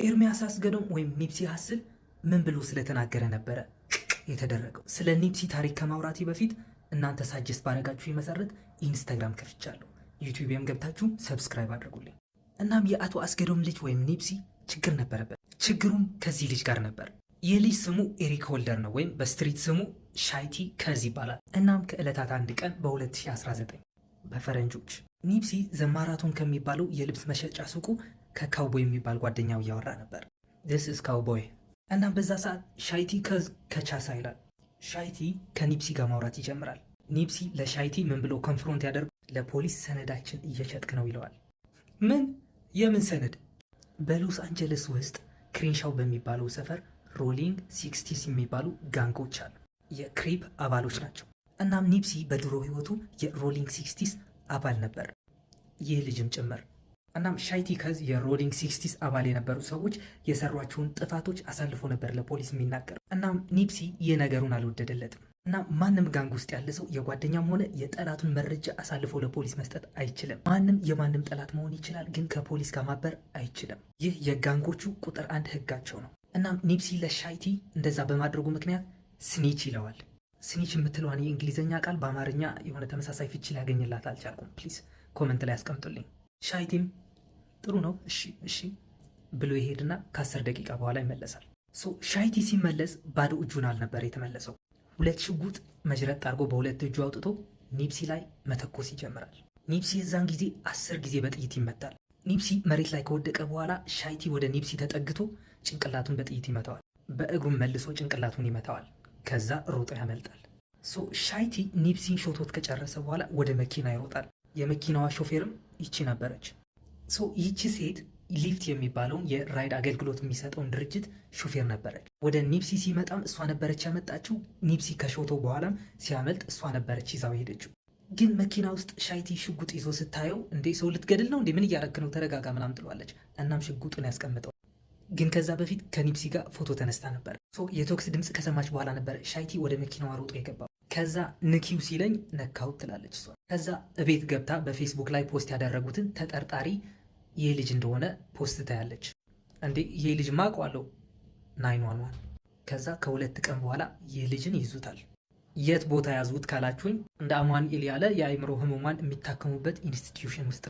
ኤርሚያስ አስገዶም ወይም ኒፕሲ ሀስል ምን ብሎ ስለተናገረ ነበረ የተደረገው? ስለ ኒፕሲ ታሪክ ከማውራቴ በፊት እናንተ ሳጀስት ባረጋችሁ መሰረት ኢንስታግራም ከፍቻለሁ። ዩቲዩብም ገብታችሁ ሰብስክራይብ አድርጉልኝ። እናም የአቶ አስገዶም ልጅ ወይም ኒፕሲ ችግር ነበረበት። ችግሩም ከዚህ ልጅ ጋር ነበር። ይህ ልጅ ስሙ ኤሪክ ሆልደር ነው፣ ወይም በስትሪት ስሙ ሻይቲ ከዝ ይባላል። እናም ከዕለታት አንድ ቀን በ2019 በፈረንጆች ኒፕሲ ዘማራቶን ከሚባለው የልብስ መሸጫ ሱቁ ከካውቦይ የሚባል ጓደኛው እያወራ ነበር። this is ካውቦይ። እናም በዛ ሰዓት ሻይቲ ከዝ ከቻሳ ይላል። ሻይቲ ከኒፕሲ ጋር ማውራት ይጀምራል። ኒፕሲ ለሻይቲ ምን ብሎ ኮንፍሮንት ያደርጉ? ለፖሊስ ሰነዳችን እየሸጥክ ነው ይለዋል። ምን? የምን ሰነድ? በሎስ አንጀለስ ውስጥ ክሪንሻው በሚባለው ሰፈር ሮሊንግ ሲክስቲስ የሚባሉ ጋንጎች አሉ። የክሪፕ አባሎች ናቸው። እናም ኒፕሲ በድሮ ህይወቱ የሮሊንግ ሲክስቲስ አባል ነበር፣ ይህ ልጅም ጭምር። እናም ሻይቲ ከዝ የሮሊንግ ሲክስቲስ አባል የነበሩ ሰዎች የሰሯቸውን ጥፋቶች አሳልፎ ነበር ለፖሊስ የሚናገር። እናም ኒፕሲ ይህ ነገሩን አልወደደለትም። እናም ማንም ጋንግ ውስጥ ያለ ሰው የጓደኛም ሆነ የጠላቱን መረጃ አሳልፎ ለፖሊስ መስጠት አይችልም። ማንም የማንም ጠላት መሆን ይችላል፣ ግን ከፖሊስ ጋር ማበር አይችልም። ይህ የጋንጎቹ ቁጥር 1 ህጋቸው ነው። እናም ኒፕሲ ለሻይቲ እንደዛ በማድረጉ ምክንያት ስኒች ይለዋል። ስኒች የምትለዋን የእንግሊዝኛ ቃል በአማርኛ የሆነ ተመሳሳይ ፍቺ ሊያገኝላት አልቻልኩም። ፕሊዝ ኮመንት ላይ ያስቀምጡልኝ። ሻይቲም ጥሩ ነው እሺ ብሎ ይሄድና ከ10 ደቂቃ በኋላ ይመለሳል። ሻይቲ ሲመለስ ባዶ እጁን አልነበር የተመለሰው። 2 ሽጉጥ መጅረጥ አድርጎ በ2 እጁ አውጥቶ ኒፕሲ ላይ መተኮስ ይጀምራል። ኒፕሲ የዛን ጊዜ 10 ጊዜ በጥይት ይመታል። ኒፕሲ መሬት ላይ ከወደቀ በኋላ ሻይቲ ወደ ኒፕሲ ተጠግቶ ጭንቅላቱን በጥይት ይመታዋል። በእግሩም መልሶ ጭንቅላቱን ይመታዋል። ከዛ ሮጦ ያመልጣል። ሻይቲ ኒፕሲን ሾቶት ከጨረሰ በኋላ ወደ መኪና ይሮጣል። የመኪናዋ ሾፌርም ይቺ ነበረች። ይቺ ሴት ሊፍት የሚባለውን የራይድ አገልግሎት የሚሰጠውን ድርጅት ሾፌር ነበረች። ወደ ኒፕሲ ሲመጣም እሷ ነበረች ያመጣችው። ኒፕሲ ከሾቶ በኋላም ሲያመልጥ እሷ ነበረች ይዛው ሄደችው። ግን መኪና ውስጥ ሻይቲ ሽጉጥ ይዞ ስታየው እንዴ ሰው ልትገድል ነው እንዴ? ምን እያረክ ነው? ተረጋጋ ምናምን ትለዋለች። እናም ሽጉጡን ያስቀምጠው። ግን ከዛ በፊት ከኒፕሲ ጋር ፎቶ ተነስታ ነበር። የቶክስ ድምፅ ከሰማች በኋላ ነበር ሻይቲ ወደ መኪናዋ ሮጦ የገባው። ከዛ ንኪው ሲለኝ ነካው ትላለች እሷ። ከዛ እቤት ገብታ በፌስቡክ ላይ ፖስት ያደረጉትን ተጠርጣሪ ይህ ልጅ እንደሆነ ፖስት ታያለች። እንዴ ይህ ልጅ ማውቀዋለሁ 911። ከዛ ከ2 ቀን በኋላ ይህ ልጅን ይዙታል። የት ቦታ ያዙት ካላችሁኝ እንደ አማኑኤል ያለ የአእምሮ ህሙማን የሚታከሙበት ኢንስቲትዩሽን ውስጥ